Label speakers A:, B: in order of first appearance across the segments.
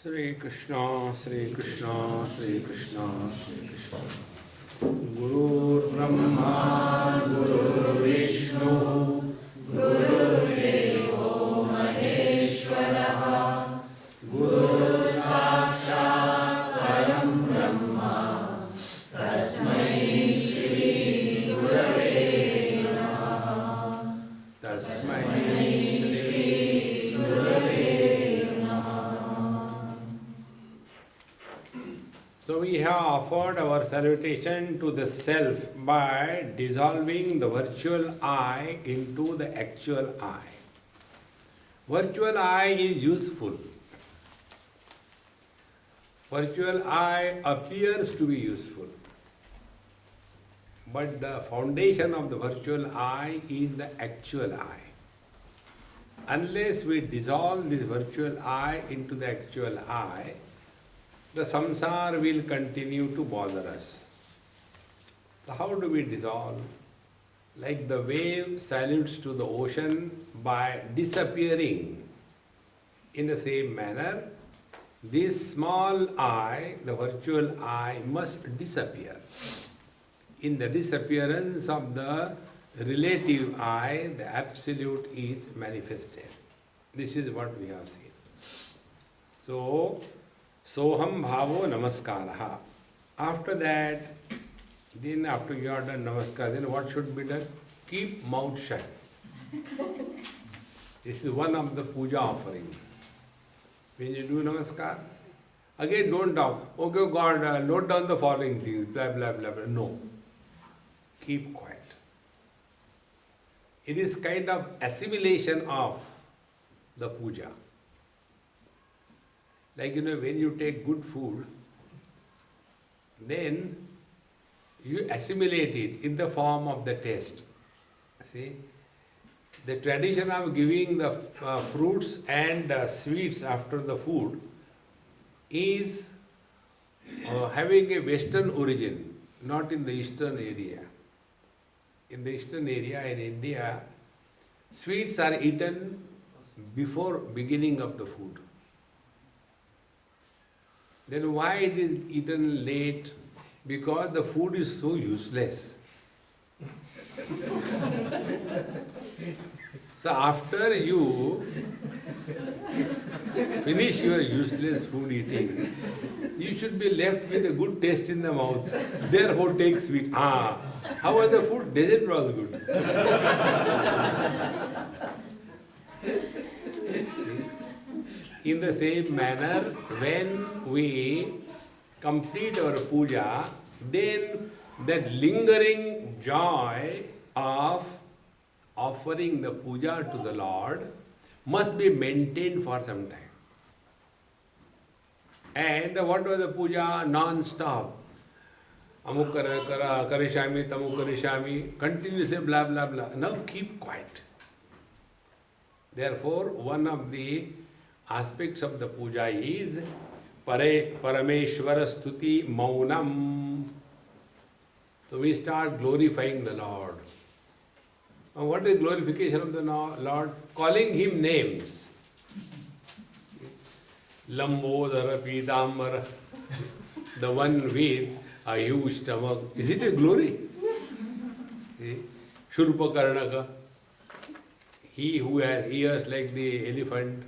A: Sri Krishna, Sri Krishna, Sri Krishna, Sri Krishna. Guru Brahma, Guru Vishnu, Guru Devo Maheshwara, Guru Sakshat Param Brahma, Tasmai Shri Gurave Namaha, Tasmai Shri Gurave Namaha. So we have offered our salutation to the self by dissolving the virtual I into the actual I. Virtual I is useful. Virtual I appears to be useful. But the foundation of the virtual I is the actual I. Unless we dissolve this virtual I into the actual I, the samsara will continue to bother us. So how do we dissolve? Like the wave salutes to the ocean by disappearing. In the same manner, this small I, the virtual I, must disappear. In the disappearance of the relative I, the absolute is manifested. This is what we have seen. So, Soham Bhavo Namaskaraha. After that, then after you have done Namaskar, then what should be done? Keep mouth shut. This is one of the puja offerings. When you do Namaskar, again don't talk. Okay, God, note down the following things, blah, blah, blah, blah. No. Keep quiet. It is kind of assimilation of the puja. Like, when you take good food, then you assimilate it in the form of the taste. See? The tradition of giving the fruits and sweets after the food is having a Western origin, not in the Eastern area. In the Eastern area, in India, sweets are eaten before beginning of the food. Then why it is eaten late? Because the food is so useless. So after you finish your useless food eating, you should be left with a good taste in the mouth. Therefore take sweet. How was the food? Dessert was good. In the same manner, when we complete our puja, then that lingering joy of offering the puja to the Lord must be maintained for some time. And what was the puja? Non-stop. Amuk karishami, tamuk karishami, continuously blah blah blah. Now keep quiet. Therefore, one of the aspects of the puja is Parameshwara Stuti Maunam. So we start glorifying the Lord. Now what is glorification of the Lord? Calling Him names. Lambodhara Pidambara, the one with a huge stomach. Is it a glory? Shurpakarnaka, he who has ears like the elephant.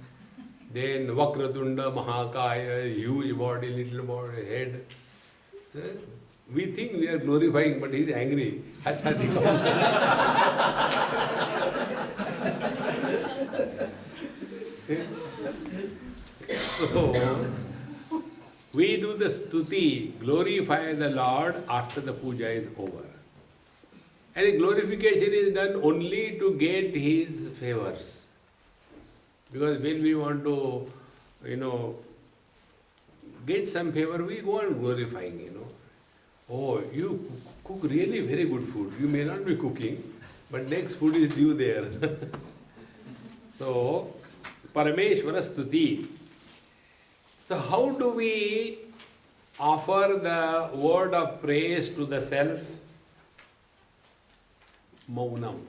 A: Then Vakratunda Mahakaya, huge body, little body, head. So we think we are glorifying, but he is angry. So we do the stuti, glorify the Lord after the puja is over. And glorification is done only to get His favors. Because when we want to, get some favor, we go on glorifying, Oh, you cook really very good food. You may not be cooking, but next food is due there. So, Parameshwara Stuti. So how do we offer the word of praise to the self? Maunam.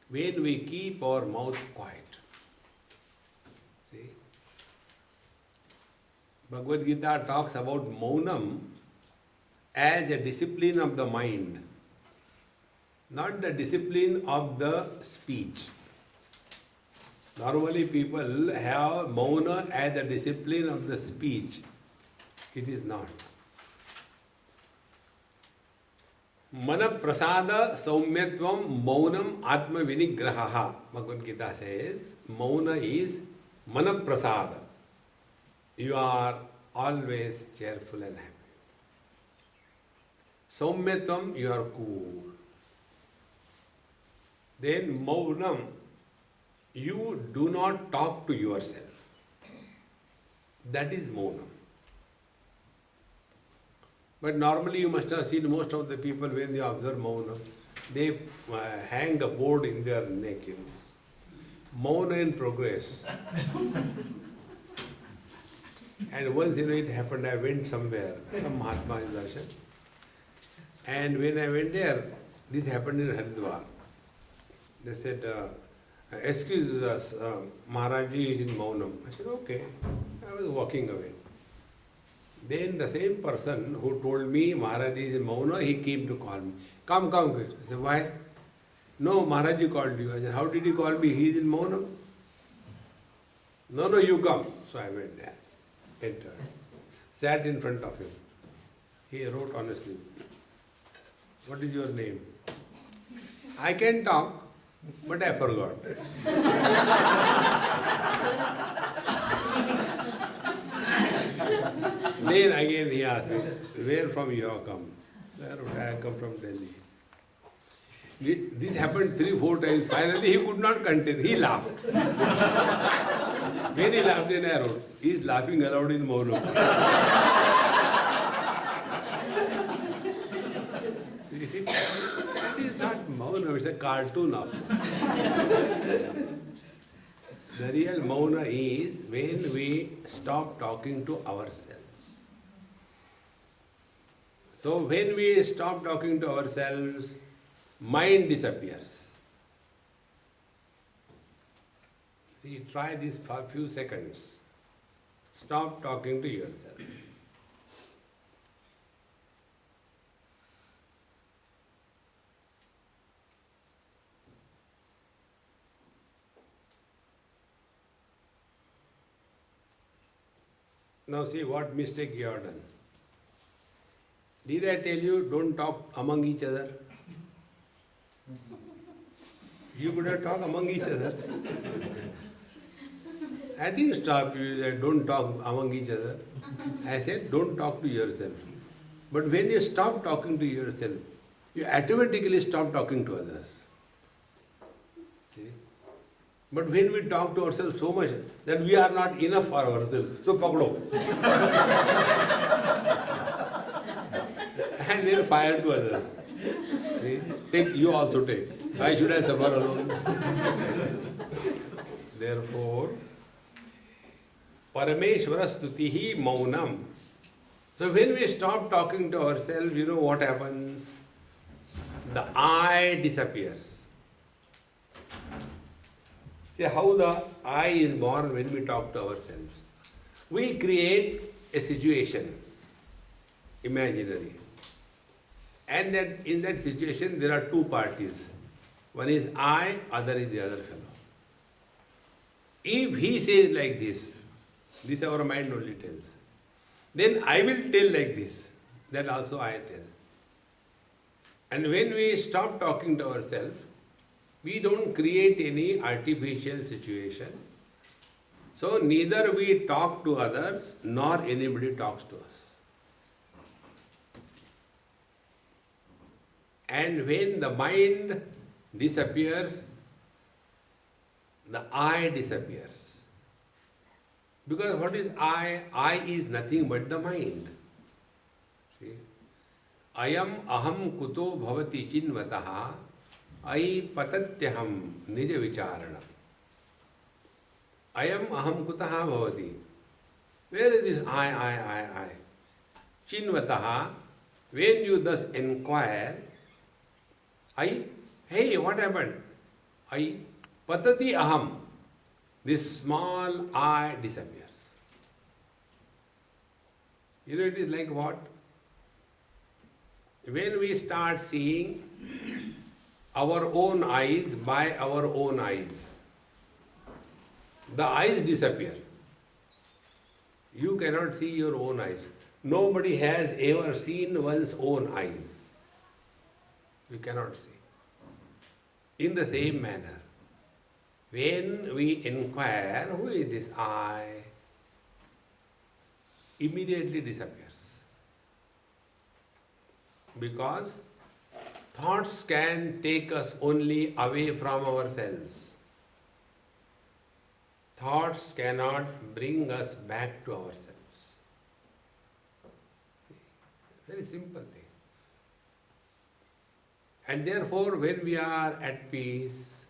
A: When we keep our mouth quiet. See? Bhagavad Gita talks about Maunam as a discipline of the mind, not the discipline of the speech. Normally people have Mauna as a discipline of the speech. It is not. Mana prasada saumyatvam maunam atma vinigraha. Bhagavad Gita says, Mauna is mana prasada. You are always cheerful and happy. Saumyatvam, you are cool. Then maunam, you do not talk to yourself. That is maunam. But normally you must have seen most of the people when they observe maunam, they hang a board in their neck, Mauna in progress. And once it happened, I went somewhere, some Mahatma darshan. And when I went there, this happened in Haridwar. They said, excuse us, Maharaji is in Maunam. I said, okay. I was walking away. Then the same person who told me Maharaji is in Mauna, he came to call me. Come. I said, why? No, Maharaji called you. I said, how did he call me? He is in Maunam. No, you come. So I went there, entered, sat in front of him. He wrote honestly, what is your name? I can talk, but I forgot. Then again he asked me, where from you have come? I come from Delhi. This happened 3-4 times. Finally he could not contain. He laughed. When he laughed, then I wrote, he is laughing aloud in Maunam. It is not Maunam, it's a cartoon of The real Mauna is when we stop talking to ourselves. So when we stop talking to ourselves, mind disappears. See, try this for a few seconds. Stop talking to yourself. Now see what mistake you have done. Did I tell you don't talk among each other? You could have talked among each other. I didn't stop you that don't talk among each other. I said don't talk to yourself. But when you stop talking to yourself, you automatically stop talking to others. See? But when we talk to ourselves so much, then we are not enough for ourselves. So pakdo. And then fire to others. See? Take, you also take. Why should I suffer alone? Therefore, Parameshwara Stutihi Maunam. So when we stop talking to ourselves, you know what happens? The I disappears. See how the I is born when we talk to ourselves. We create a situation, imaginary. And that in that situation there are two parties. One is I, other is the other fellow. If he says like this our mind only tells. Then I will tell like this, that also I tell. And when we stop talking to ourselves, we don't create any artificial situation. So neither we talk to others, nor anybody talks to us. And when the mind disappears, the I disappears. Because what is I? I is nothing but the mind. See? Ayam aham kuto bhavati chinvataha ai patatyaham nija vicharana. Ayam aham kutaha bhavati. Where is this I? Chinvataha, when you thus inquire, hey, what happened? Patati aham. This small I disappears. It is like what? When we start seeing our own eyes by our own eyes, the eyes disappear. You cannot see your own eyes. Nobody has ever seen one's own eyes. You cannot see. In the same manner, when we inquire, who is this I? Immediately disappears. Because thoughts can take us only away from ourselves. Thoughts cannot bring us back to ourselves. Very simple thing. And therefore, when we are at peace,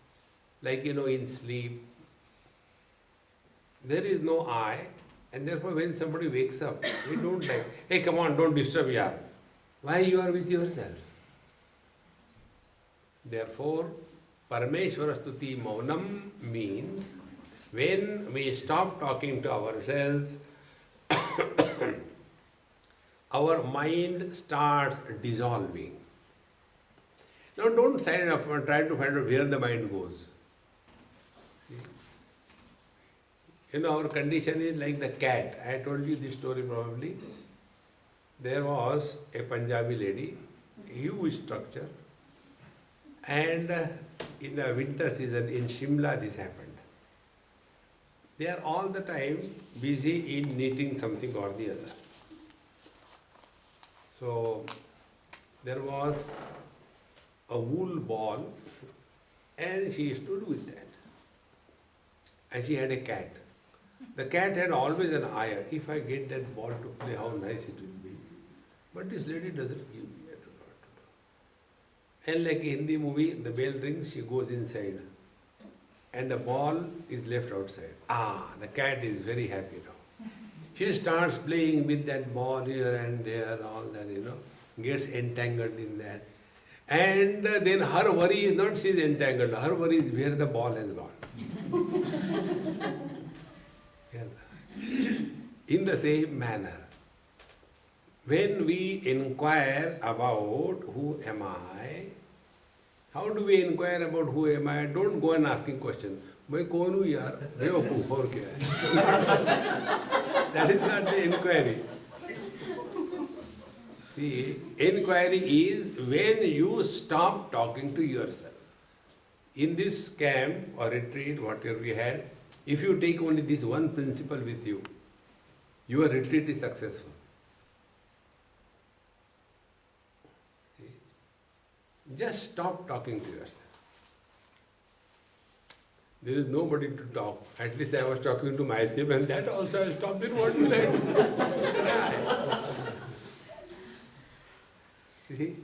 A: like in sleep, there is no I, and therefore when somebody wakes up, we don't like, hey, come on, don't disturb yaar. Why you are with yourself? Therefore, Parameshwara Stuti Maunam means when we stop talking to ourselves, our mind starts dissolving. Now don't sign up and try to find out where the mind goes. Our condition is like the cat. I told you this story probably. There was a Punjabi lady, huge structure, and in the winter season in Shimla this happened. They are all the time busy in knitting something or the other. So there was a wool ball and she stood with that. And she had a cat. The cat had always an eye. If I get that ball to play, how nice it will be. But this lady doesn't give me. I don't know what to do. And like in the movie, the bell rings, she goes inside. And the ball is left outside. The cat is very happy now. She starts playing with that ball here and there, all that, gets entangled in that. And then her worry is not she's entangled, her worry is where the ball has gone. In the same manner, when we inquire about who am I, how do we inquire about who am I? Don't go and asking questions. मैं कौन हूँ यार? बेवकूफ और क्या है? That is not the inquiry. The inquiry is when you stop talking to yourself. In this camp or retreat, whatever we had, if you take only this one principle with you, your retreat is successful. Just stop talking to yourself. There is nobody to talk. At least I was talking to myself, and that also I stopped. Then what will I do? See,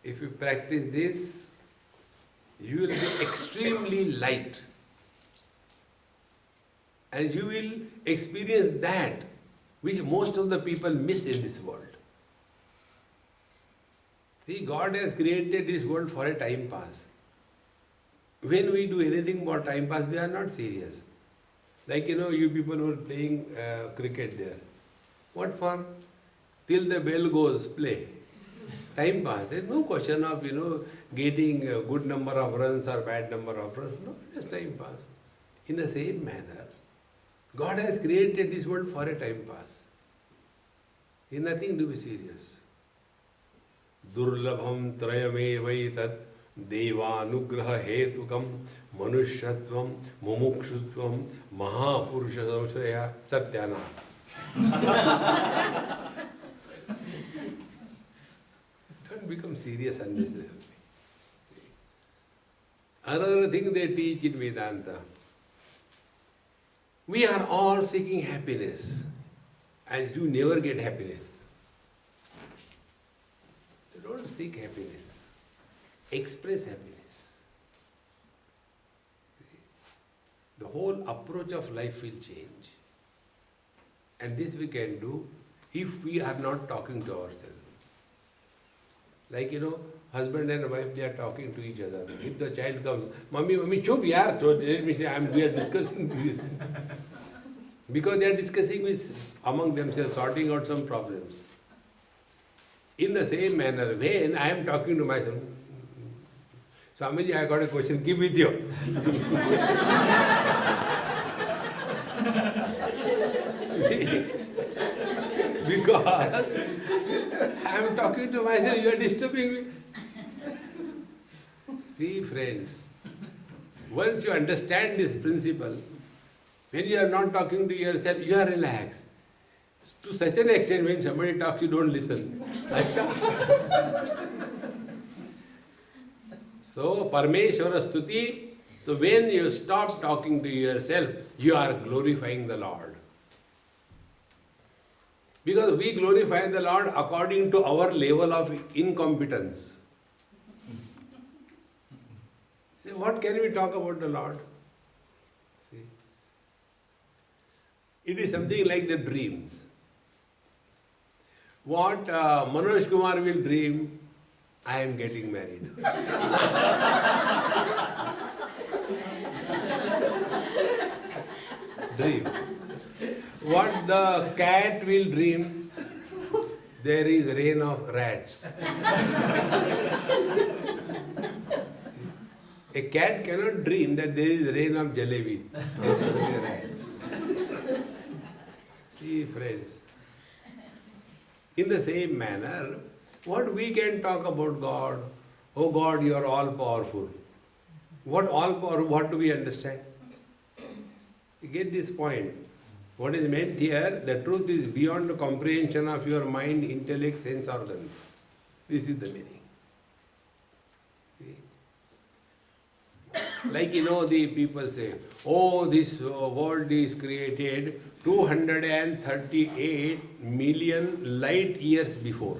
A: if you practice this, you will be extremely light. And you will experience that which most of the people miss in this world. See, God has created this world for a time pass. When we do anything for time pass, we are not serious. Like, you people were playing cricket there. What for? Till the bell goes, play. Time pass. There is no question of, getting a good number of runs or bad number of runs. No, just time pass. In the same manner, God has created this world for a time pass. There is nothing to be serious. Durlabham trayamevaitat devanugraha hetukam manushyattvam mumukshutvam mahapurusha samshraya satyanas. Don't become serious unnecessarily. Another thing they teach in Vedanta. We are all seeking happiness, and you never get happiness. Don't seek happiness. Express happiness. The whole approach of life will change. And this we can do if we are not talking to ourselves. Like, husband and wife, they are talking to each other. If the child comes, Mummy, chup yaar, so let me say, we are discussing this. Because they are discussing with among themselves, sorting out some problems. In the same manner, when I am talking to myself, Swamiji, I got a question, keep with you. Because I am talking to myself, you are disturbing me. See, friends, once you understand this principle, when you are not talking to yourself, you are relaxed. To such an extent, when somebody talks, you don't listen. So, Parmeshwara Stuti, so when you stop talking to yourself, you are glorifying the Lord. Because we glorify the Lord according to our level of incompetence. See, what can we talk about the Lord? See, it is something like the dreams. What Manoj Kumar will dream, I am getting married. Dream. What the cat will dream, there is rain of rats. A cat cannot dream that there is rain of jalebi. Rats. See, friends. In the same manner, what we can talk about God? Oh God, you are all powerful. What all powerful? What do we understand? You get this point. What is meant here, the truth is beyond the comprehension of your mind, intellect, sense organs. This is the meaning. See? Like the people say, oh, this world is created 238 million light years before.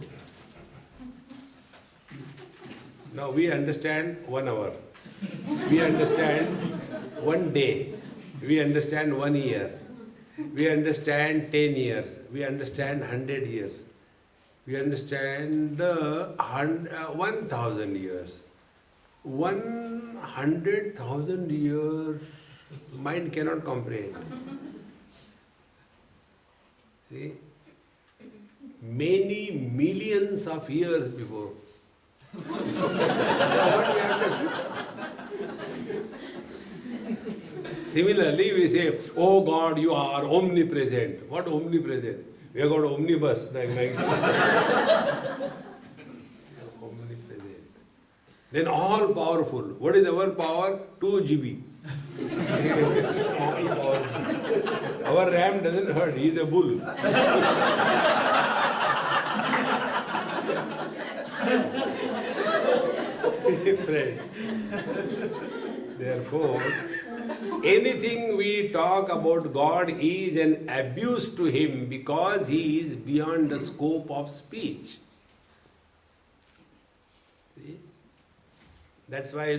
A: Now we understand 1 hour. We understand 1 day. We understand 1 year. We understand 10 years. We understand 100 years. We understand 1,000 years. 100,000 years, mind cannot comprehend. See? Many millions of years before. What we understood? Similarly, we say, oh God, you are omnipresent. What omnipresent? We have got omnibus. Omnipresent. Then all powerful. What is our power? 2 GB. All powerful. Our ram doesn't hurt. He is a bull. Friends. Therefore, anything we talk about God is an abuse to Him because He is beyond the scope of speech. See? That's why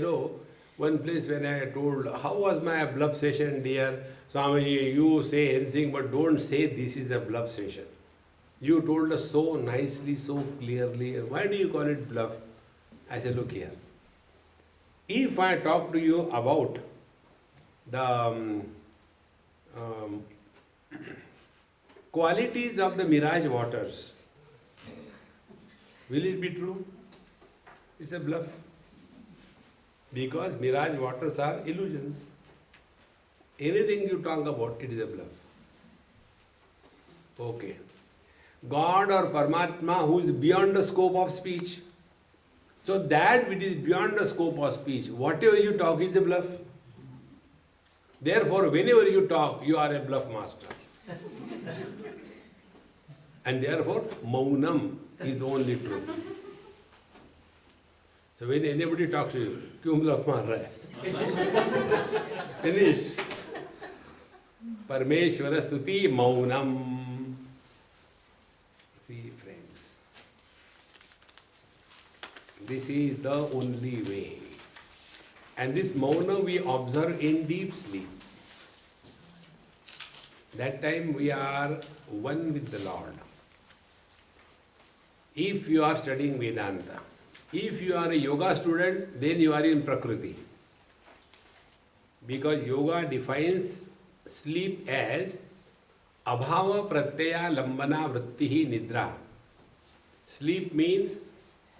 A: one place when I told, how was my blub session, dear? Swamiji, you say anything but don't say this is a blub session. You told us so nicely, so clearly. Why do you call it bluff? I said, look here. If I talk to you about the qualities of the mirage waters, will it be true? It's a bluff. Because mirage waters are illusions. Anything you talk about, it is a bluff. Okay. God or Paramatma who is beyond the scope of speech. So that which is beyond the scope of speech, whatever you talk is a bluff. Therefore, whenever you talk, you are a bluff master. And therefore, Maunam is the only truth. So when anybody talks to you, kyun bluff maar raha hai? Finish. Parmeshwara Stuti Maunam. See, friends, this is the only way. And this Mauna we observe in deep sleep. That time we are one with the Lord. If you are studying Vedanta, if you are a yoga student, then you are in Prakriti. Because yoga defines sleep as Abhava pratyaya lambana vrittihi nidra. Sleep means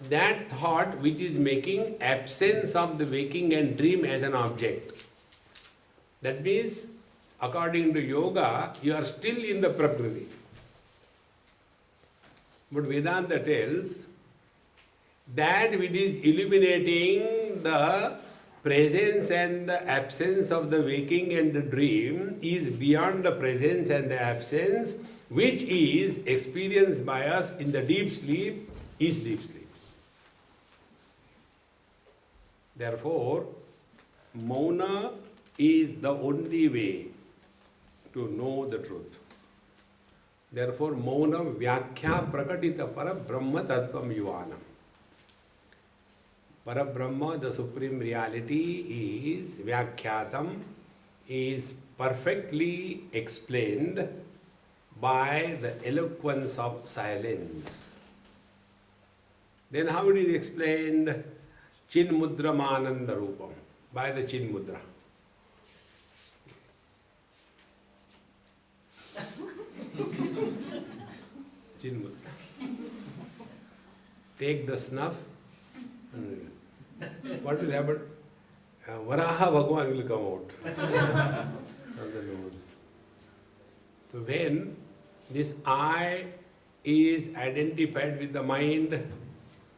A: that thought which is making absence of the waking and dream as an object. That means, according to yoga, you are still in the Prakriti. But Vedanta tells that which is illuminating the presence and the absence of the waking and the dream is beyond the presence and the absence, which is experienced by us in the deep sleep, is deep sleep. Therefore, Mauna is the only way to know the truth. Therefore, Mauna Vyakhya Prakatita Parabrahma Tattvam Yuvanam. Parabrahma, the supreme reality, is Vyakhyatam, is perfectly explained by the eloquence of silence. Then how it is explained? Chinmudra Mananda Rupam, by the Chinmudra. Chinmudra. Take the snuff. What will happen? Varaha Bhagwan will come out from the nose. So when this I is identified with the mind,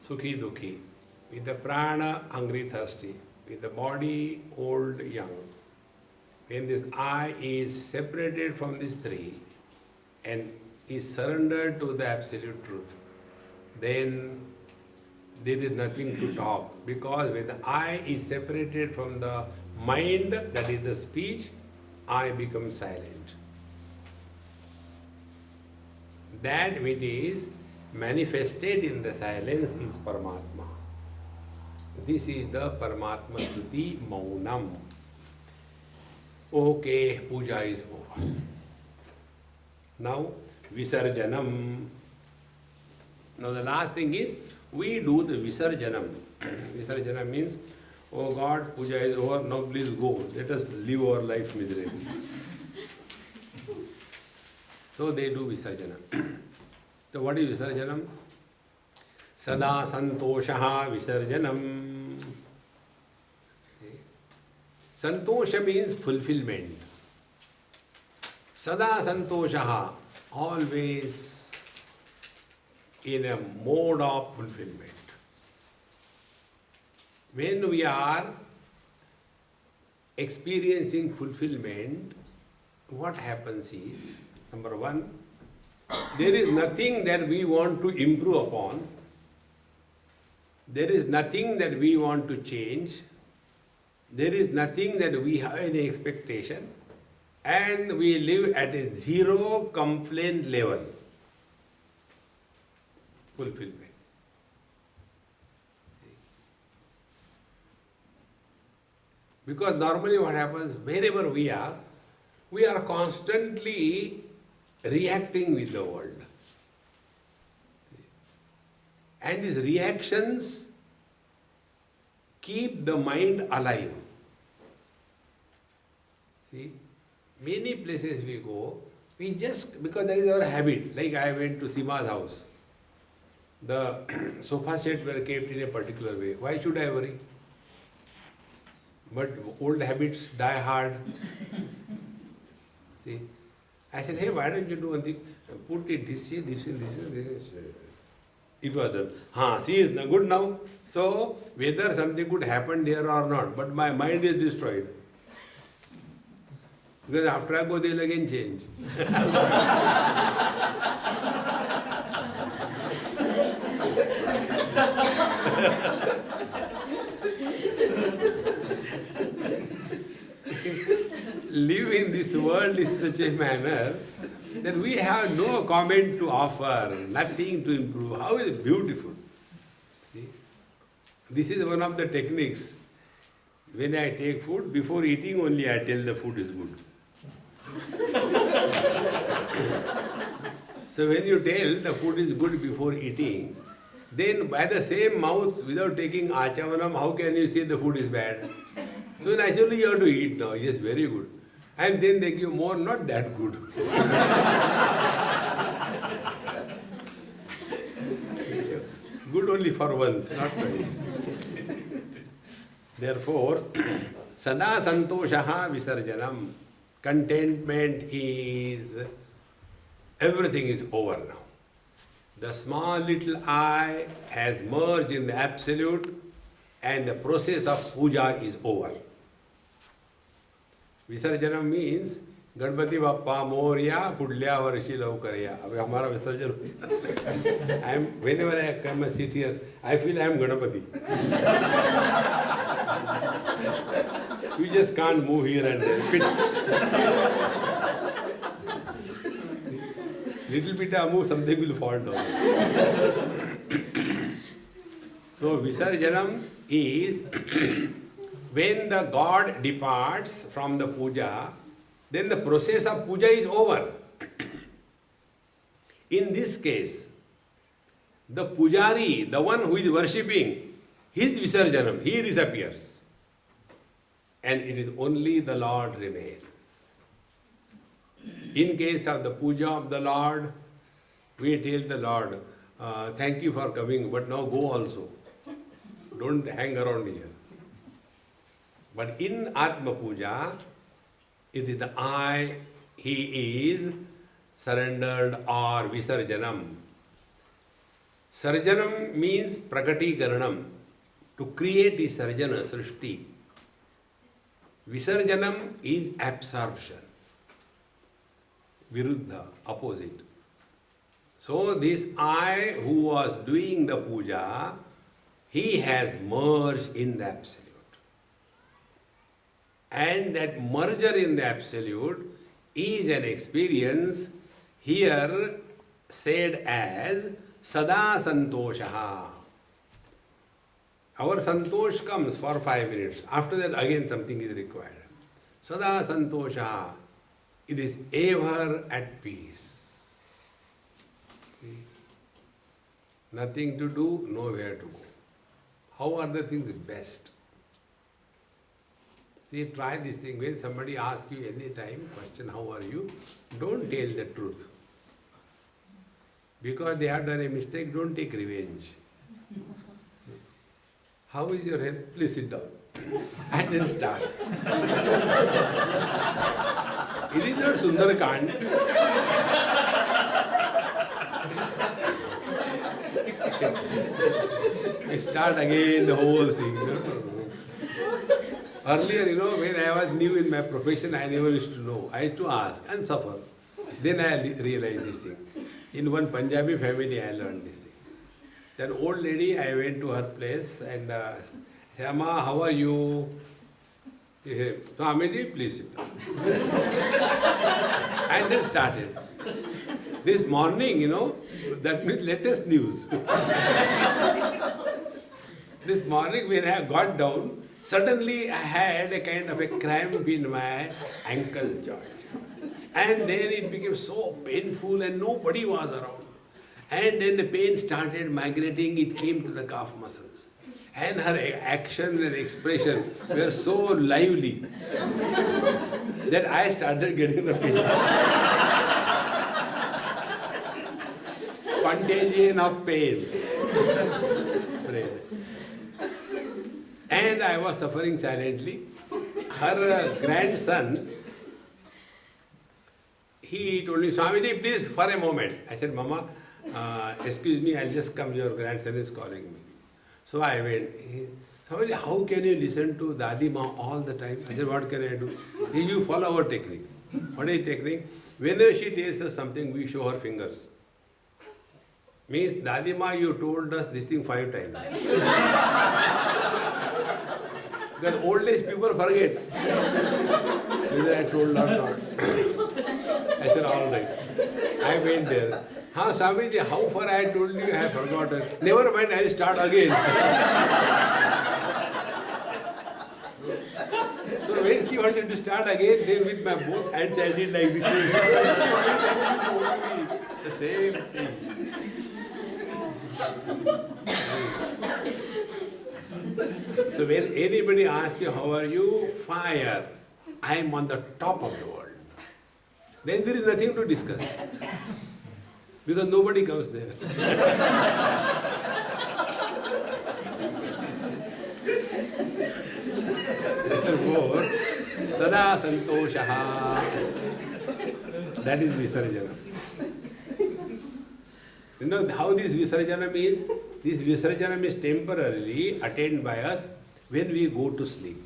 A: Sukhi Dukhi, with the prana, hungry, thirsty, with the body, old, young. When this I is separated from these three and is surrendered to the absolute truth, then there is nothing to talk, because when the I is separated from the mind, that is the speech, I becomes silent. That which is manifested in the silence is Paramatma. This is the Paramatma Stuti Maunam. Okay, puja is over. Now, Visarjanam. Now the last thing is, we do the Visarjanam. Visarjanam means, oh God, puja is over, now please go. Let us live our life miserably. So they do Visarjanam. So what is Visarjanam? Sada Santoshaha Visarjanam. Santosha means fulfillment. Sada Santoshaha, always in a mode of fulfillment. When we are experiencing fulfillment, what happens is, number one, there is nothing that we want to improve upon. There is nothing that we want to change. There is nothing that we have any expectation. And we live at a zero complaint level. Fulfillment. Because normally what happens, wherever we are constantly reacting with the world. And these reactions keep the mind alive. See, many places we go, we just, because that is our habit. Like I went to Sima's house. The sofa sets were kept in a particular way. Why should I worry? But old habits die hard. See, I said, hey, why don't you do one thing? Put it this way, this way, this way, this way. It was done. See, is good now. So, whether something could happen there or not, but my mind is destroyed. Because after I go, they'll again change. Live in this world in such a manner that we have no comment to offer, nothing to improve. How is it beautiful? See? This is one of the techniques. When I take food, before eating only I tell the food is good. So when you tell the food is good before eating, then by the same mouth, without taking achavanam, how can you say the food is bad? So naturally you have to eat now. Yes, very good. And then they give more, not that good. Good only for once, not twice. Therefore, sada santoshaha visarjanam. Contentment is, everything is over now. The small little I has merged in the absolute and the process of puja is over. Visarjanam means Ganpati Bappa Moria Pudlya Varshi Laukarya. Abhi hamara visarjan. Whenever I come and sit here, I feel I am Ganpati. You just can't move here and there. Fit. Little bit I move, something will fall down. So Visarjanam is when the God departs from the puja, then the process of puja is over. In this case, the pujari, the one who is worshipping, his Visarjanam, he disappears. And it is only the Lord remains. In case of the puja of the Lord, we tell the Lord, thank you for coming, but now go also. Don't hang around here. But in Atma Puja, it is the I, he is surrendered or Visarjanam. Sarjanam means Prakatikaranam, to create the Sarjana, Srishti. Visarjanam is absorption. Viruddha, opposite. So this I who was doing the puja, he has merged in the absolute. And that merger in the absolute is an experience here said as Sada Santoshaha. Our Santosh comes for 5 minutes. After that again something is required. Sada Santoshaha. It is ever at peace. Nothing to do, nowhere to go. How are the things best? See, try this thing. When somebody asks you any time, question, how are you? Don't tell the truth. Because they have done a mistake, don't take revenge. How is your health? Please sit down. And then start. It is not Sundarakand. Start again the whole thing. Earlier, when I was new in my profession, I never used to know. I used to ask and suffer. Then I realized this thing. In one Punjabi family, I learned this thing. That old lady, I went to her place and said, Amma, how are you? She said, Swamiji, please sit down. And then started. This morning, that means latest news. This morning when I got down, suddenly I had a kind of a cramp in my ankle joint. And then it became so painful and nobody was around. And then the pain started migrating, it came to the calf muscles. And her action and expression were so lively that I started getting the pain. Contagion of pain spread. And I was suffering silently. Her grandson, he told me, Swamiji, please, for a moment. I said, Mama, excuse me, I'll just come, your grandson is calling me. So I went. Swamiji, how can you listen to Dadi Ma all the time? I said, what can I do? You follow our technique. What is technique? Whenever she tells us something, we show her fingers. Means, Dadi Ma, you told us this thing 5 times. Because old age people forget whether I told or not. I said, all right. I went there. Swamiji, how far I told you, I have forgotten. Never mind, I'll start again. So when she wanted to start again, then with my both hands I did like this. The same thing. So when anybody asks you, how are you? Fire. I am on the top of the world. Then there is nothing to discuss. Because nobody comes there. Therefore, sada santoshaha. That is Visarjana. You know how this Visarjanam is? This Visarjanam is temporarily attained by us when we go to sleep.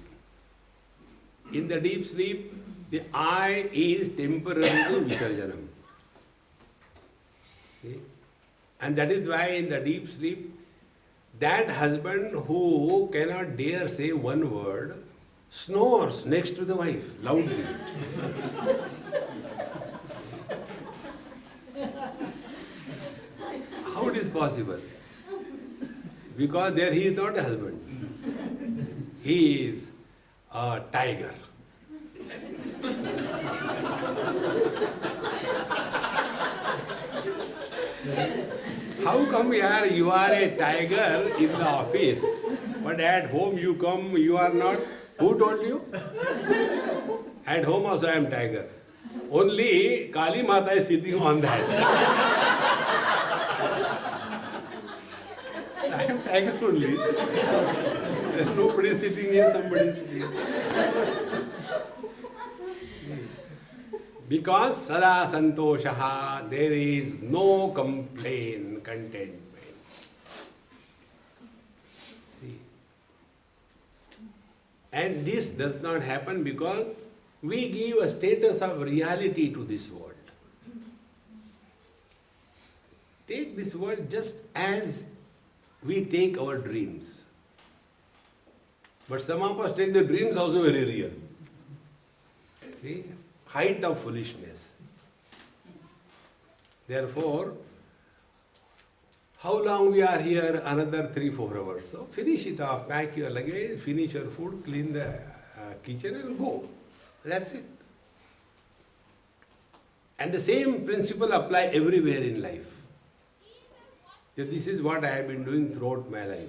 A: In the deep sleep, the I is temporarily Visarjanam. See? And that is why in the deep sleep, that husband who cannot dare say one word snores next to the wife loudly. How it is possible? Because there he is not a husband. He is a tiger. How come here you are a tiger in the office, but at home you come, you are not? Who told you? At home also I am tiger. Only Kali Mata is sitting on that. I am tiger only. Nobody is sitting here, somebody is sitting here. Because sada santoshaha, there is no complaint, contentment. See. And this does not happen because we give a status of reality to this world. Take this world just as we take our dreams. But some of us take the dreams also very real. See? Height of foolishness. Therefore, how long we are here? Another 3-4 hours. So finish it off, pack your luggage, finish your food, clean the kitchen and go. That's it. And the same principle apply everywhere in life. This is what I have been doing throughout my life.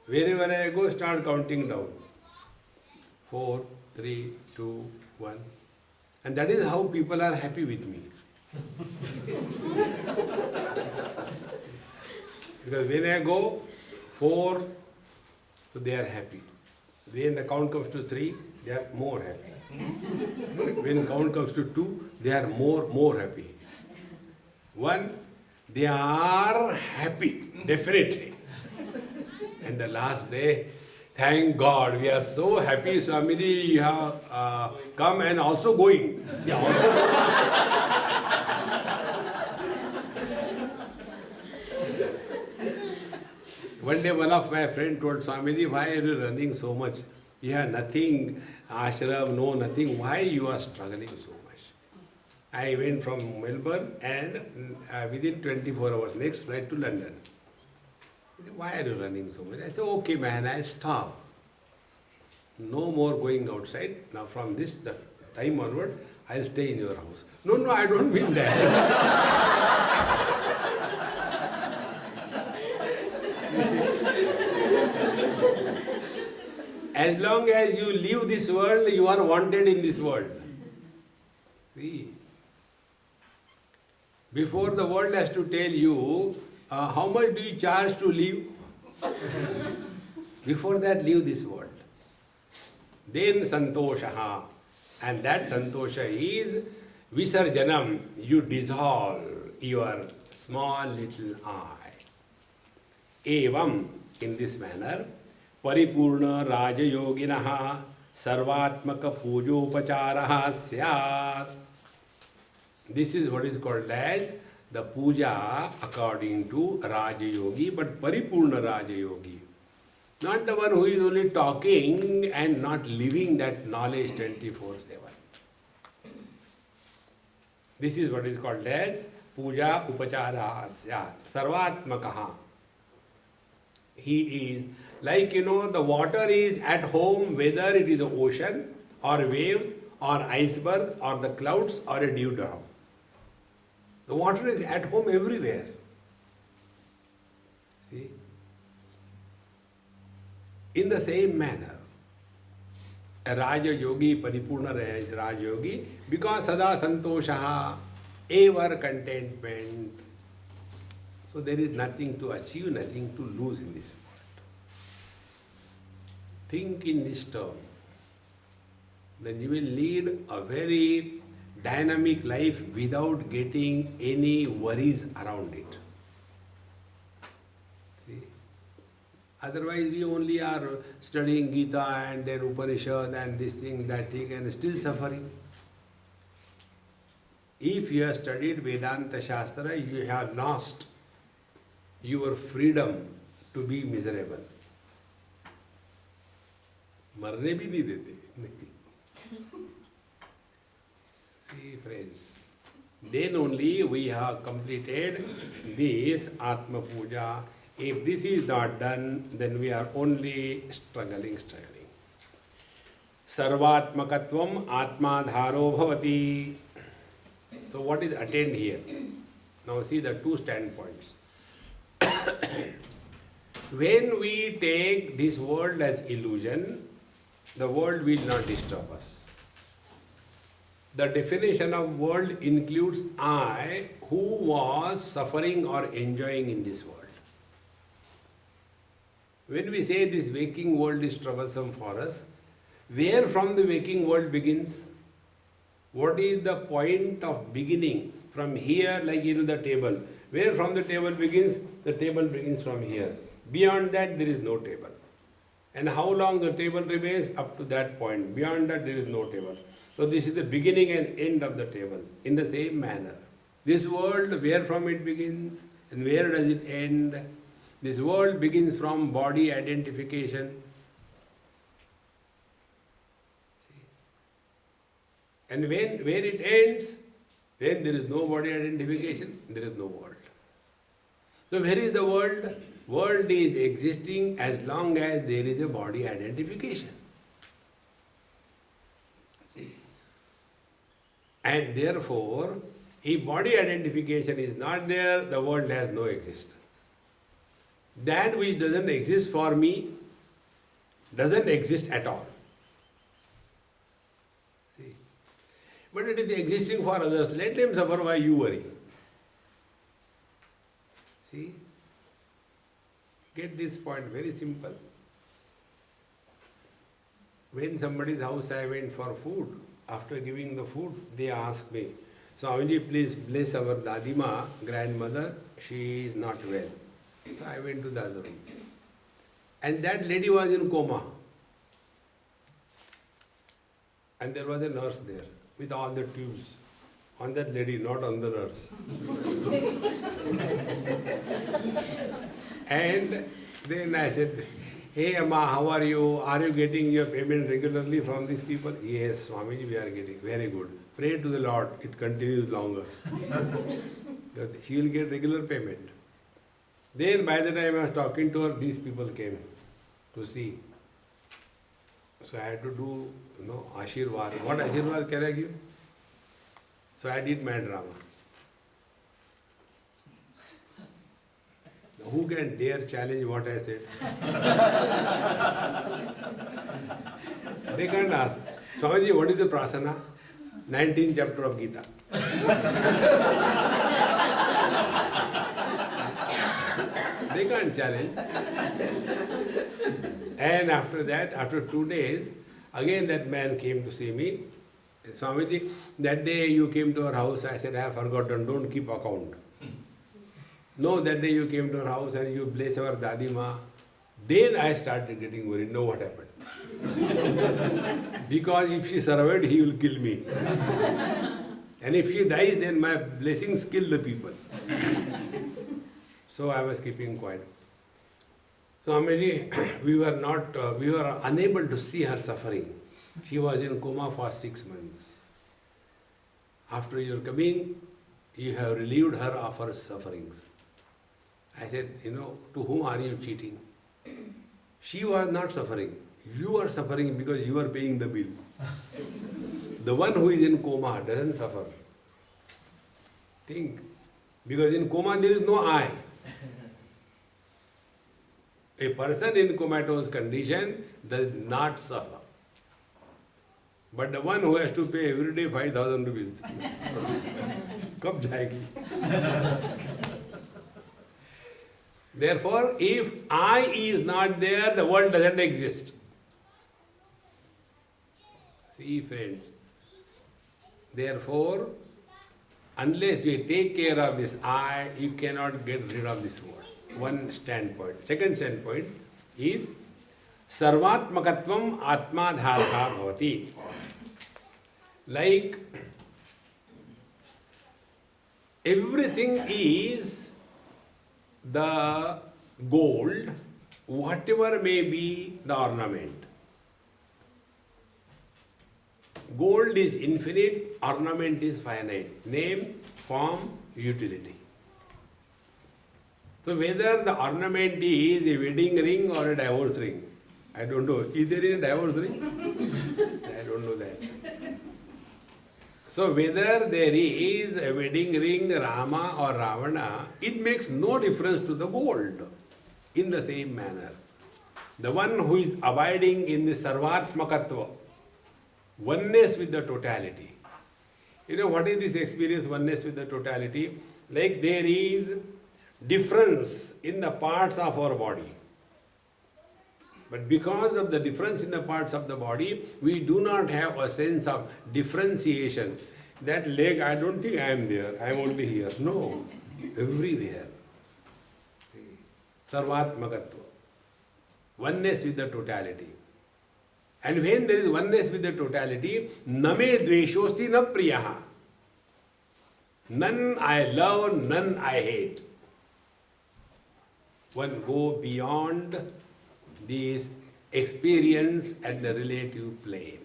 A: Wherever I go, start counting down. 4, 3, 2, 1. And that is how people are happy with me. Because when I go 4, so they are happy. When the count comes to 3, they are more happy. When count comes to 2, they are more happy. 1, they are happy, definitely. And the last day, thank God, we are so happy, Swamiji, you have come and also going. Yeah, also One day one of my friends told Swamiji, why are you running so much? You have nothing, ashram, no nothing. Why you are struggling so much? I went from Melbourne and within 24 hours, next flight to London. He said, why are you running so much? I said, okay man, I stop. No more going outside. Now from this time onwards, I'll stay in your house. No, I don't mean that. As long as you leave this world, you are wanted in this world. See, before the world has to tell you, how much do you charge to live? Before that, leave this world. Then santoshaha. And that santosha is visarjanam. You dissolve your small little I. Evam, in this manner, paripurna rajayoginaha sarvatmaka pujopacharaha syat. This is what is called as the puja according to Rajayogi, but paripurna Rajayogi. Not the one who is only talking and not living that knowledge 24/7. This is what is called as puja upachara syat. Sarvatmakaha. He is like, the water is at home, whether it is the ocean or waves or iceberg or the clouds or a dewdrop. The water is at home everywhere. See? In the same manner, A Raja Yogi, Paripurna Raja Yogi, because Sada Santoshaha, ever contentment. So there is nothing to achieve, nothing to lose in this world. Think in this term. Then you will lead a very dynamic life without getting any worries around it. See? Otherwise we only are studying Gita and then Upanishad and this thing, that thing, and still suffering. If you have studied Vedanta Shastra, you have lost your freedom to be miserable. मरने भी नहीं देते. See friends, then only we have completed this Atma Puja. If this is not done, then we are only struggling. Sarvatmakatvam Atmadharo Bhavati. So what is attained here? Now see the two standpoints. When we take this world as illusion, the world will not disturb us. The definition of world includes I who was suffering or enjoying in this world. When we say this waking world is troublesome for us, where from the waking world begins? What is the point of beginning? From here, like the table. Where from the table begins? The table begins from here. Beyond that, there is no table. And how long the table remains? Up to that point. Beyond that, there is no table. So this is the beginning and end of the table. In the same manner, this world, where from it begins and where does it end? This world begins from body identification. And where it ends, then there is no body identification, there is no world. So where is the world? World is existing as long as there is a body identification. See? And therefore, if body identification is not there, the world has no existence. That which doesn't exist for me doesn't exist at all. See? But it is existing for others. Let them suffer, why you worry? See? Get this point, very simple. When somebody's house I went for food, after giving the food, they asked me, Swamiji, please bless our Dadima, grandmother, she is not well. So I went to the other room. And that lady was in coma. And there was a nurse there with all the tubes. On that lady, not on the nurse. And then I said, hey Amma, how are you? Are you getting your payment regularly from these people? Yes, Swamiji, we are getting. Very good. Pray to the Lord, it continues longer. She will get regular payment. Then by the time I was talking to her, these people came to see. So I had to do, Ashirwad. What Ashirwad can I give? So I did my drama. Now who can dare challenge what I said? They can't ask. Swamiji, what is the prasana? 19th chapter of Gita. They can't challenge. And after that, after 2 days, again that man came to see me. Swamiji, that day you came to our house, I said, I have forgotten, don't keep account. No, that day you came to our house and you bless our Dadima. Then I started getting worried. Know what happened? Because if she survived, he will kill me. And if she dies, then my blessings kill the people. So I was keeping quiet. So Swamiji, we were unable to see her suffering. She was in coma for 6 months. After your coming, you have relieved her of her sufferings. I said, to whom are you cheating? She was not suffering. You are suffering because you are paying the bill. The one who is in coma doesn't suffer. Think. Because in coma there is no I. A person in comatose condition does not suffer. But the one who has to pay every day 5,000 rupees, कब जाएगी? Therefore, if I is not there, the world doesn't exist. See, friends. Therefore, unless we take care of this I, you cannot get rid of this world. One standpoint. Second standpoint is Sarvatmakatvam Atmadhartha Bhavati. Like everything is the gold, whatever may be the ornament. Gold is infinite, ornament is finite. Name, form, utility. So whether the ornament is a wedding ring or a divorce ring, I don't know. Is there a divorce ring? I don't know that. So whether there is a wedding ring, Rama or Ravana, it makes no difference to the gold. In the same manner, the one who is abiding in the Sarvatmakatva, oneness with the totality. You know what is this experience, oneness with the totality? Like there is difference in the parts of our body. But because of the difference in the parts of the body, we do not have a sense of differentiation. That leg, I don't think I am there, I am only here. No, everywhere. See, Sarvatmakatva. Oneness with the totality. And when there is oneness with the totality, name dveshosti na priyaha. None I love, none I hate. One go beyond this experience at the relative plane.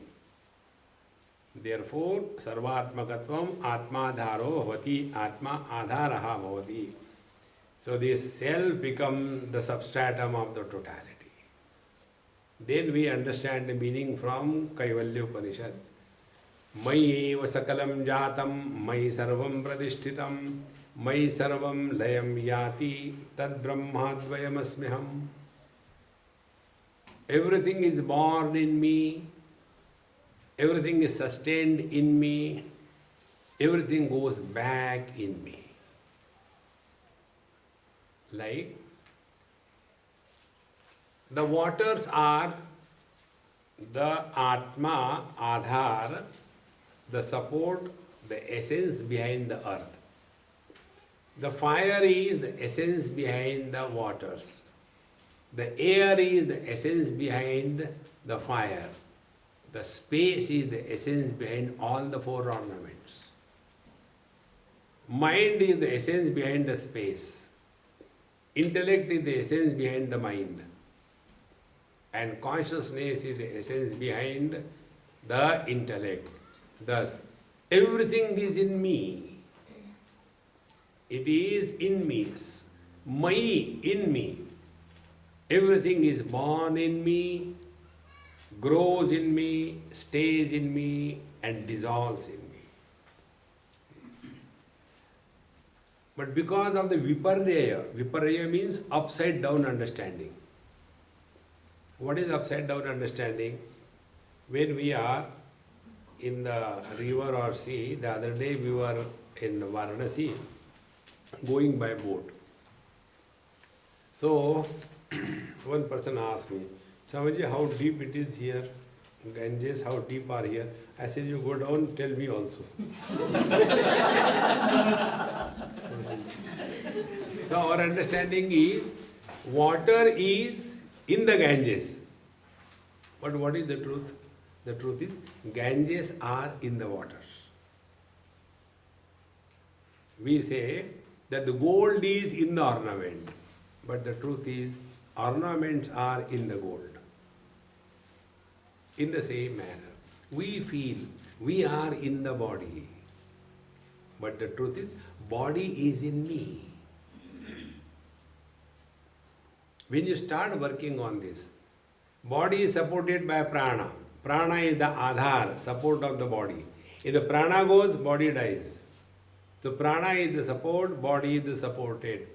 A: Therefore, sarvatmakatvam atmadharo bhavati, atma adharaha bhavati. So this self becomes the substratum of the totality. Then we understand the meaning from Kaivalya Upanishad. Mayi eva sakalam jatam, mayi sarvam pradishtitam, mayi sarvam layam yati, tad brahmadvayam asmiham. Everything is born in me, everything is sustained in me, everything goes back in me. Like the waters are the Atma, Adhar, the support, the essence behind the earth. The fire is the essence behind the waters. The air is the essence behind the fire. The space is the essence behind all the four ornaments. Mind is the essence behind the space. Intellect is the essence behind the mind. And consciousness is the essence behind the intellect. Thus, everything is in me. It is in me. Mai, in me. Everything is born in me, grows in me, stays in me, and dissolves in me. But because of the viparya means upside down understanding. What is upside down understanding? When we are in the river or sea, the other day we were in Varanasi going by boat. So, one person asked me, Swamiji, how deep it is here? Ganges, how deep are here? I said, you go down, tell me also. So our understanding is, water is in the Ganges. But what is the truth? The truth is, Ganges are in the waters. We say that the gold is in the ornament. But the truth is, ornaments are in the gold. In the same manner, we feel we are in the body. But the truth is, body is in me. When you start working on this, body is supported by prana. Prana is the adhar, support of the body. If the prana goes, body dies. So prana is the support, body is the supported.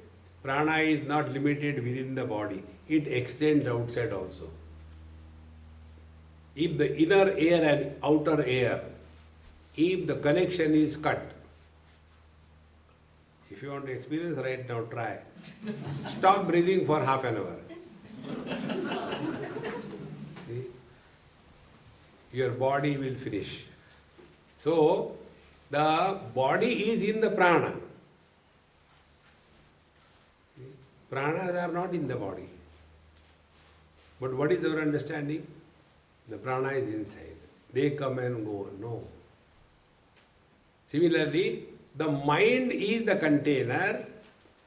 A: Prana is not limited within the body. It extends outside also. If the inner air and outer air, if the connection is cut, if you want to experience right now, try. Stop breathing for half an hour. See? Your body will finish. So, the body is in the prana. See? Pranas are not in the body. But what is our understanding? The prana is inside. They come and go. No. Similarly, the mind is the container.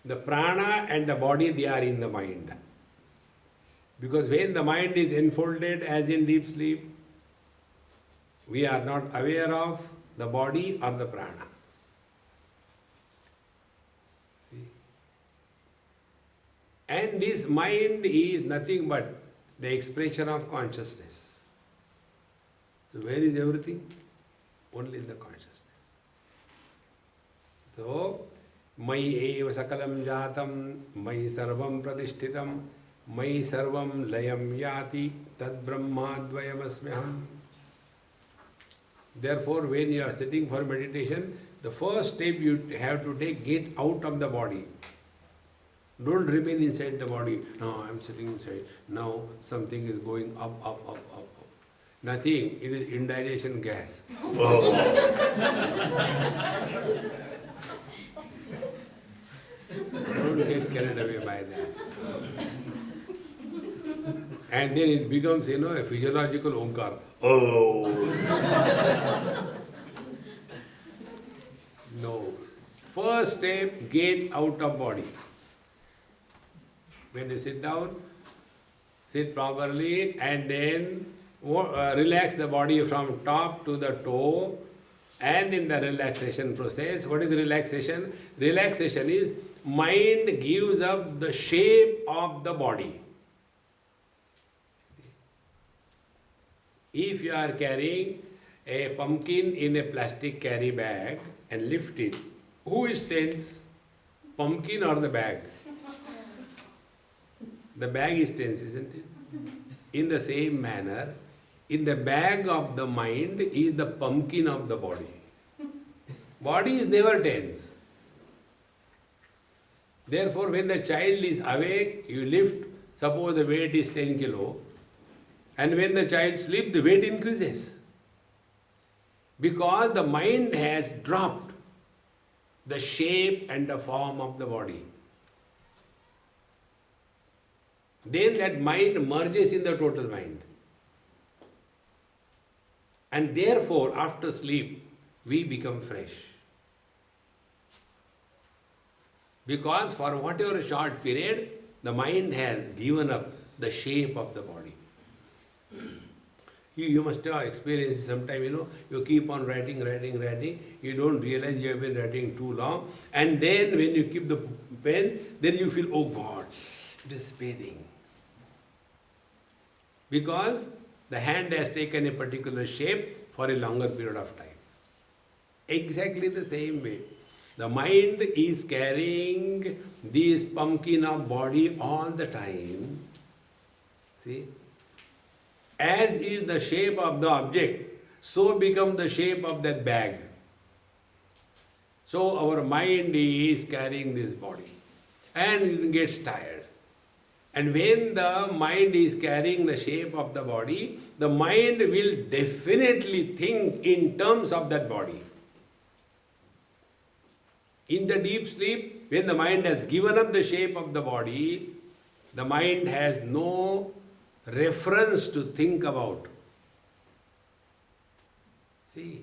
A: The prana and the body, they are in the mind. Because when the mind is enfolded as in deep sleep, we are not aware of the body or the prana. See? And this mind is nothing but the expression of consciousness. So where is everything? Only in the consciousness. So, Mai eva sakalam jatam, Mai sarvam pratishtitam, Mai sarvam layam yati, Tad brahmadvayam asmyaham. Therefore, when you are sitting for meditation, the first step you have to take, get out of the body. Don't remain inside the body. No, I am sitting inside. Now something is going up. Nothing. It is indigestion gas. Don't get carried away by that. And then it becomes, a physiological omkar. Oh! No. First step, get out of body. When you sit down, sit properly and then relax the body from top to the toe. And in the relaxation process, what is relaxation? Relaxation is mind gives up the shape of the body. If you are carrying a pumpkin in a plastic carry bag and lift it, who is tense? Pumpkin or the bag? The bag is tense, isn't it? In the same manner, in the bag of the mind is the pumpkin of the body. Body is never tense. Therefore, when the child is awake, you lift, suppose the weight is 10 kilo, and when the child sleeps, the weight increases. Because the mind has dropped the shape and the form of the body. Then that mind merges in the total mind. And therefore, after sleep, we become fresh. Because for whatever short period, the mind has given up the shape of the body. You must have experienced sometime, you keep on writing, you don't realize you have been writing too long, and then when you keep the pen, then you feel, oh God, it is paining. Because the hand has taken a particular shape for a longer period of time. Exactly the same way. The mind is carrying this pumpkin of body all the time. See? As is the shape of the object, so becomes the shape of that bag. So our mind is carrying this body and it gets tired. And when the mind is carrying the shape of the body, the mind will definitely think in terms of that body. In the deep sleep, when the mind has given up the shape of the body, the mind has no reference to think about. See,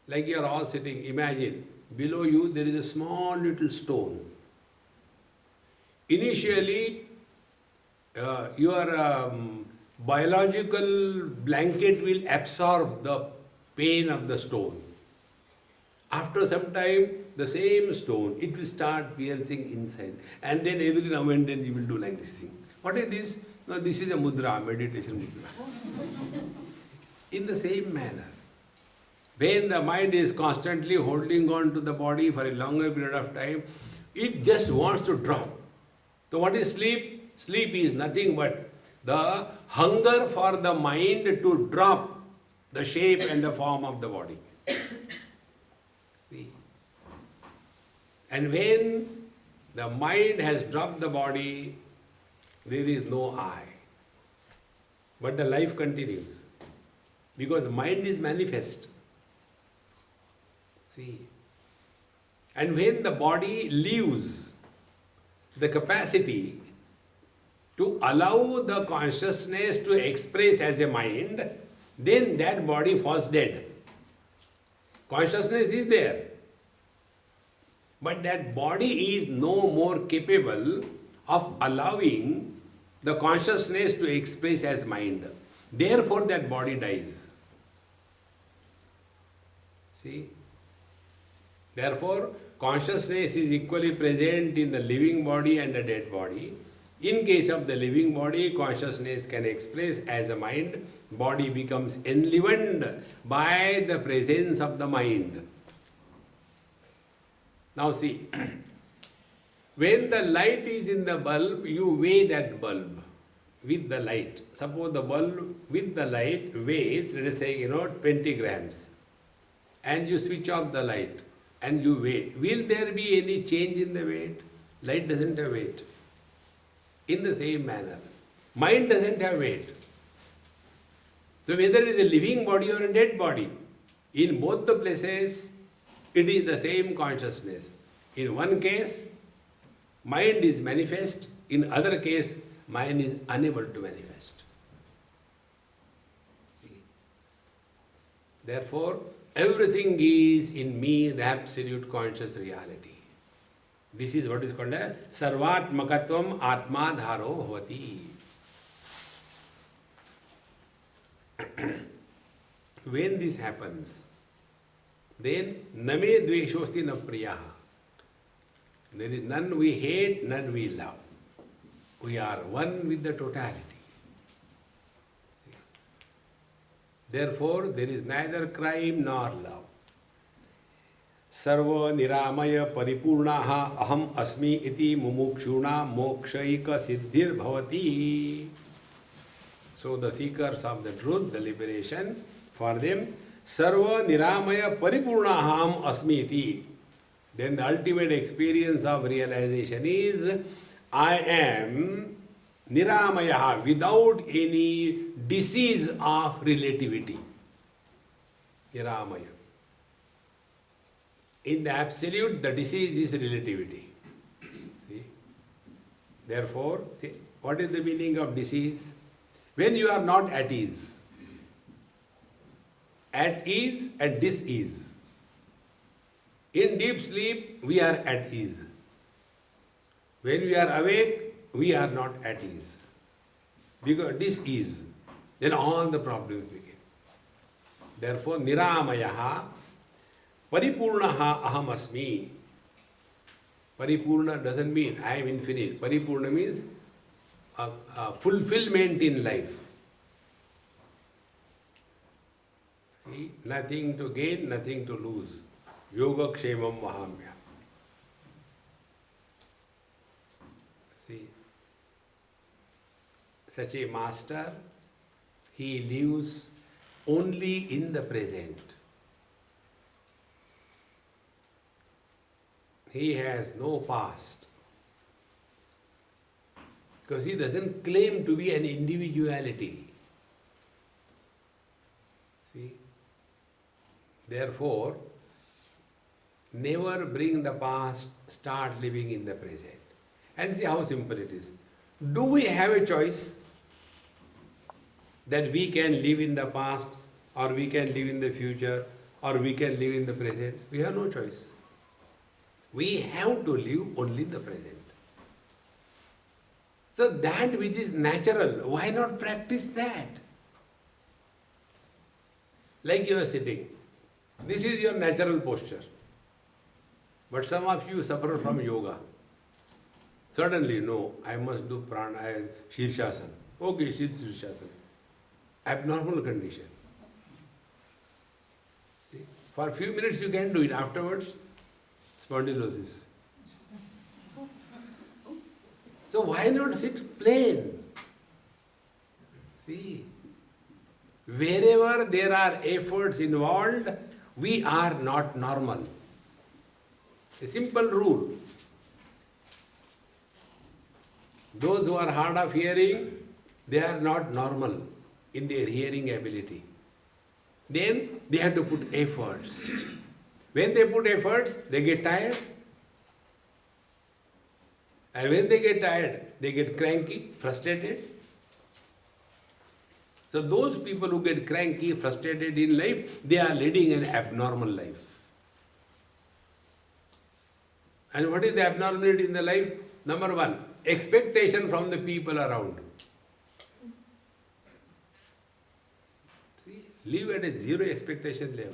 A: like you are all sitting, imagine, below you there is a small little stone. Initially, your biological blanket will absorb the pain of the stone. After some time, the same stone, it will start piercing inside. And then every now and then you will do like this thing. What is this? No, this is a mudra, meditation mudra. In the same manner, when the mind is constantly holding on to the body for a longer period of time, it just wants to drop. So what is sleep? Sleep is nothing but the hunger for the mind to drop the shape and the form of the body. See? And when the mind has dropped the body, there is no I. But the life continues. Because mind is manifest. See? And when the body leaves the capacity to allow the consciousness to express as a mind, then that body falls dead. Consciousness is there. But that body is no more capable of allowing the consciousness to express as mind. Therefore that body dies. See? Therefore, consciousness is equally present in the living body and the dead body. In case of the living body, consciousness can express as a mind. Body becomes enlivened by the presence of the mind. Now see, when the light is in the bulb, you weigh that bulb with the light. Suppose the bulb with the light weighs, let us say, 20 grams. And you switch off the light and you weigh. Will there be any change in the weight? Light doesn't have weight. In the same manner, mind doesn't have weight. So whether it is a living body or a dead body, in both the places, it is the same consciousness. In one case, mind is manifest. In other case, mind is unable to manifest. See? Therefore, everything is in me, the absolute conscious reality. This is what is called as Sarvatmakatvam Atma Dharo Bhavati. When this happens, then Name Dveshosti Na Priyaha. There is none we hate, none we love. We are one with the totality. Therefore, there is neither crime nor love. Sarva niramaya paripurnaha aham asmi iti mumukshuna mokshaika siddhir bhavati. So the seekers of the truth, the liberation, for them, sarva niramaya paripurnaha aham asmi iti. Then the ultimate experience of realization is, I am niramaya, without any disease of relativity. Niramaya. In the absolute, the disease is relativity. See? Therefore, see, what is the meaning of disease? When you are not at ease. At ease and dis-ease. In deep sleep, we are at ease. When we are awake, we are not at ease. Because dis-ease, then all the problems begin. Therefore, niramayaha paripurnaha aham asmi. Paripurna doesn't mean I am infinite. Paripurna means fulfillment in life. See, nothing to gain, nothing to lose. Yoga kshemam vahamya. See, such a master, he lives only in the present. He has no past. Because he doesn't claim to be an individuality. See? Therefore, never bring the past, start living in the present. And see how simple it is. Do we have a choice that we can live in the past, or we can live in the future, or we can live in the present? We have no choice. We have to live only in the present. So that which is natural, why not practice that? Like you are sitting. This is your natural posture. But some of you suffer from yoga. Suddenly, no, I must do prana, Shirshasana. Okay, Shirshasana. Abnormal condition. See? For a few minutes you can do it. Afterwards, spondylosis. So why not sit plain? See, wherever there are efforts involved, we are not normal. A simple rule. Those who are hard of hearing, they are not normal in their hearing ability. Then they have to put efforts. When they put efforts, they get tired. And when they get tired, they get cranky, frustrated. So those people who get cranky, frustrated in life, they are leading an abnormal life. And what is the abnormality in the life? Number one, expectation from the people around. See, live at a zero expectation level.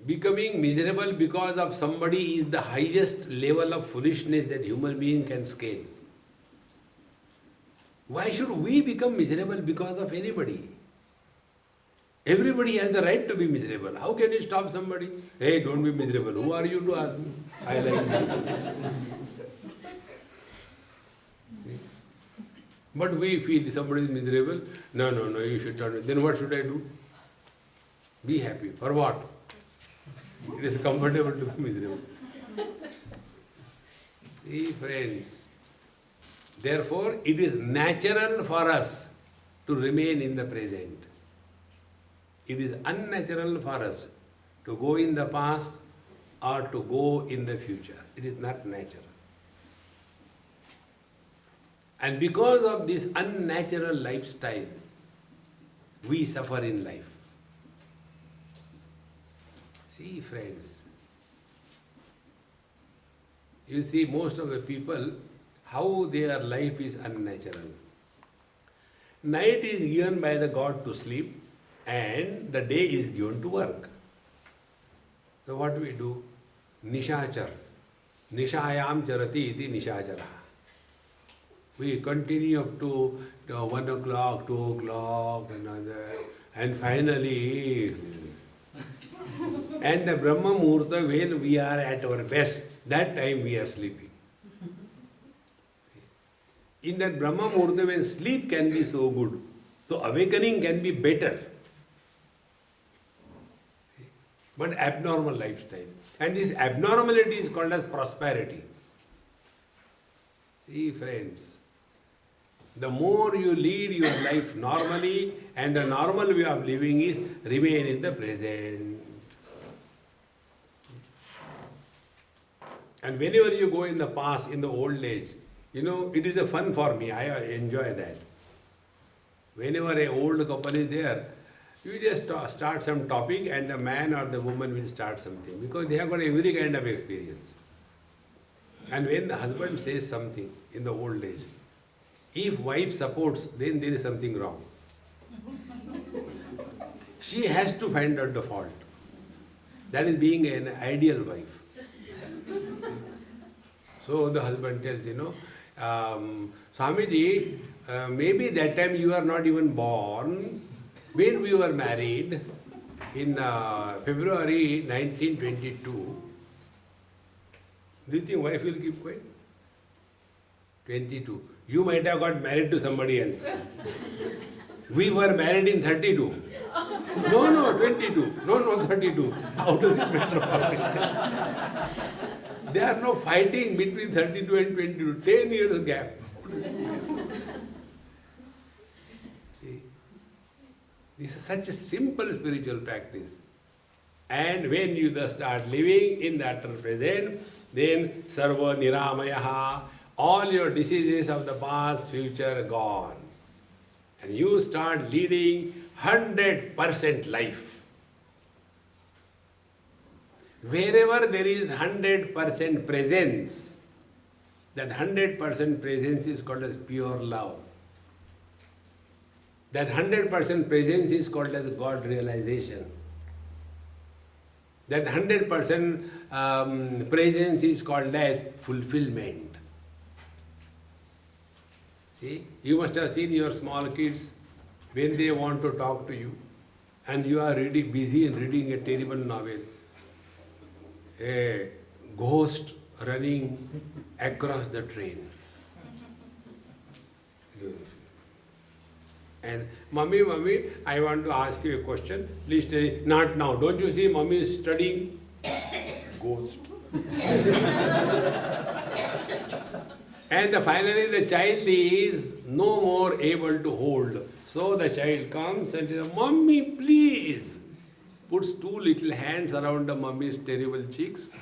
A: Becoming miserable because of somebody is the highest level of foolishness that human being can scale. Why should we become miserable because of anybody? Everybody has the right to be miserable. How can you stop somebody? Hey, don't be miserable. Who are you to ask me? I like you. But we feel somebody is miserable. No, you should not. Then what should I do? Be happy. For what? It is comfortable to be miserable. See, friends. Therefore, it is natural for us to remain in the present. It is unnatural for us to go in the past or to go in the future. It is not natural. And because of this unnatural lifestyle, we suffer in life. See, friends, you see most of the people, how their life is unnatural. Night is given by the God to sleep and the day is given to work. So what do we do? Nishachar. Nishayam charati iti nishachara. We continue up to 1 o'clock, 2 o'clock, and finally, and the Brahma Muhurta, when we are at our best, that time we are sleeping. In that Brahma Muhurta, when sleep can be so good, so awakening can be better. But abnormal lifestyle. And this abnormality is called as prosperity. See, friends, the more you lead your life normally, and the normal way of living is remain in the present. And whenever you go in the past, in the old age, it is a fun for me. I enjoy that. Whenever an old couple is there, you just start some topic and the man or the woman will start something because they have got every kind of experience. And when the husband says something in the old age, if wife supports, then there is something wrong. She has to find out the fault. That is being an ideal wife. So the husband tells, Swamiji, maybe that time you are not even born. When we were married in February 1922, do you think wife will keep quiet? 22. You might have got married to somebody else. We were married in 32. No, 22. No, 32. How does it matter? There are no fighting between 32 and 22. 10 years gap. See, this is such a simple spiritual practice. And when you thus start living in the utter present, then sarva niramayaha, all your diseases of the past, future are gone. And you start leading 100% life. Wherever there is 100% presence, that 100% presence is called as pure love. That 100% presence is called as God realization. That 100% presence is called as fulfillment. See, you must have seen your small kids when they want to talk to you and you are busy in reading a terrible novel. A ghost running across the train. And mummy, I want to ask you a question. Please tell me. Not now. Don't you see mummy is studying? Ghost. And finally the child is no more able to hold. So the child comes and says, Mummy, please. Puts two little hands around the mummy's terrible cheeks.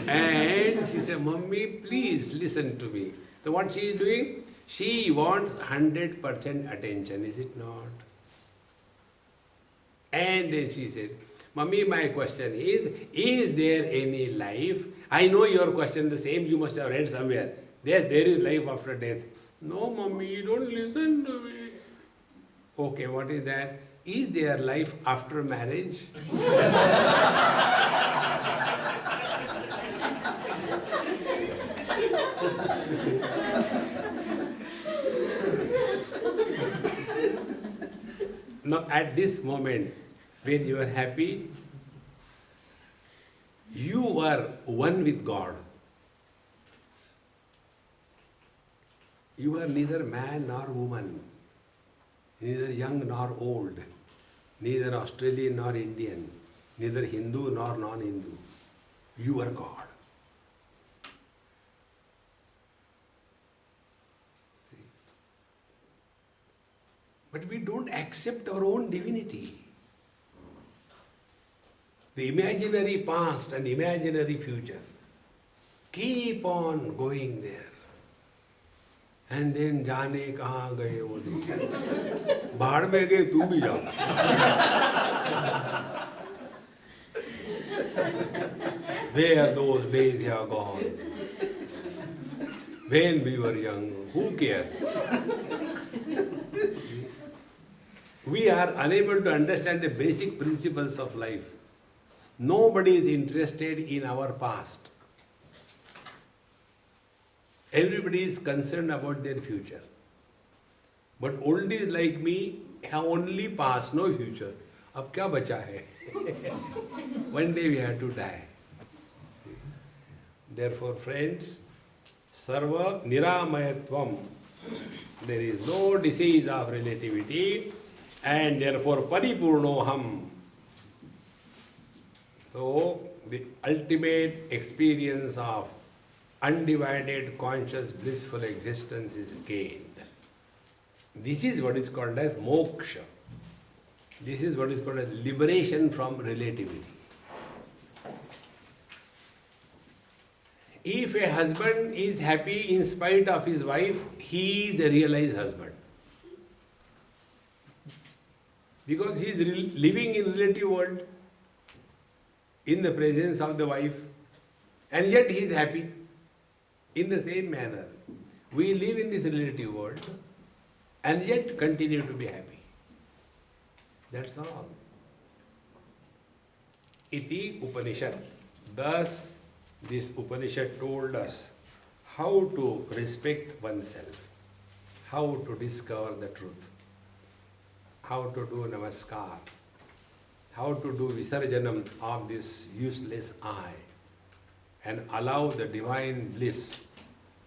A: And she says, Mummy, please listen to me. So what she is doing? She wants 100% attention, is it not? And then she said, Mummy, my question is there any life? I know your question the same, you must have read somewhere. Yes, there is life after death. No, Mummy, you don't listen to me. Okay, what is that? Is there life after marriage? Now, at this moment, when you are happy, you are one with God. You are neither man nor woman, neither young nor old, neither Australian nor Indian, neither Hindu nor non-Hindu. You are God. See? But we don't accept our own divinity. The imaginary past and imaginary future keep on going there. And then जाने कहाँ गए वो देखो बाहर में गए तू भी जा Where those days have gone? When we were young, who cares? We are unable to understand the basic principles of life. Nobody is interested in our past. Everybody is concerned about their future. But oldies like me have only past, no future. अब क्या बचा है? One day we have to die. Therefore, friends, sarva niramayatvam. There is no disease of relativity, and therefore paripurnoham. So, the ultimate experience of undivided, conscious, blissful existence is gained. This is what is called as moksha. This is what is called as liberation from relativity. If a husband is happy in spite of his wife, he is a realized husband. Because he is living in relative world, in the presence of the wife, and yet he is happy. In the same manner, we live in this relative world and yet continue to be happy. That's all. Iti Upanishad. Thus, this Upanishad told us how to respect oneself, how to discover the truth, how to do namaskar, how to do visarjanam of this useless I, and allow the divine bliss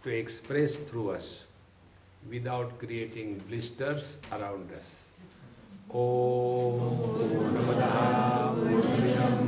A: to express through us without creating blisters around us. Om Purnamada Purnamidam